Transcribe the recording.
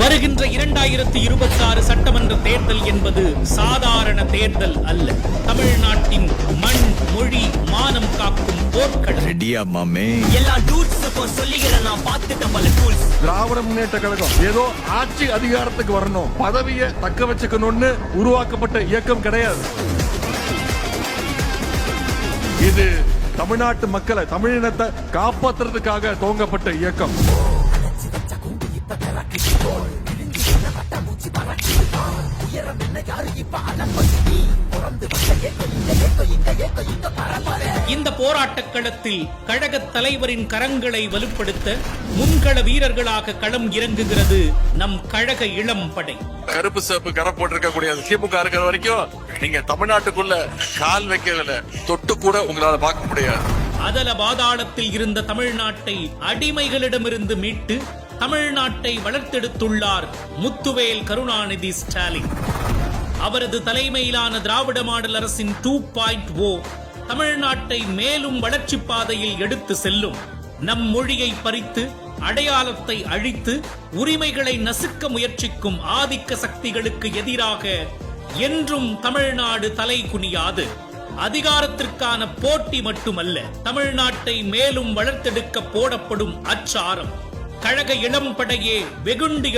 வருகின்ற 2026 சட்டமன்ற தேர்தல் என்பது சாதாரண தேர்தல் அல்ல. தமிழ்நாட்டின் மண், மொழி, மானம் காக்கும் போர்க்களம். ரெடியா மாமே? எல்லா டூல்ஸுக்கும் சொல்லிக்கிறேன், நான் பார்த்துட்டேன் பல டூல்ஸ். திராவிட முன்னேற்ற கழகம் ஏதோ ஆட்சி அதிகாரத்துக்கு வரணும், பதவியை தக்க வச்சுக்கணும்னு உருவாக்கப்பட்ட இயக்கம் கிடையாது. இது தமிழ்நாட்டு மக்களை, தமிழினத்தை காப்பாற்றுறதுக்காக துவங்கப்பட்ட இயக்கம். இந்த போராட்டக் களத்தில் கழக தலைவரின் கரங்களை வலுப்படுத்த முன்கள வீரர்களாக களம் இறங்குகிறது நம் கழக இளம் படை. கருப்பு சிவப்பு கரை போட்டிருக்க கூடிய திமுக இருக்கிற வரைக்கும் நீங்க தமிழ்நாட்டுக்குள்ள கால் வைக்கல, தொட்டு கூட உங்களால பார்க்க முடியாது. அதல பாதாளத்தில் இருந்த தமிழ்நாட்டை அடிமைகளிடமிருந்து மீட்டு தமிழ்நாட்டை வளர்த்தெடுத்துள்ளார் முத்துவேல் கருணாநிதி ஸ்டாலின். அவரது தலைமையிலான திராவிட மாடல் அரசின் 2.0 தமிழ்நாட்டை மேலும் வளர்ச்சி பாதையில் எடுத்து செல்லும். நம் மொழியை பறித்து, அடையாளத்தை அழித்து, உரிமைகளை நசுக்க முயற்சிக்கும் ஆதிக்க சக்திகளுக்கு எதிராக என்றும் தமிழ்நாடு தலை குனியாது. அதிகாரத்திற்கான போட்டி மட்டுமல்ல, தமிழ்நாட்டை மேலும் வளர்த்தெடுக்க போடப்படும் அச்சாரம். கழக இளம் படையே வெகுண்டு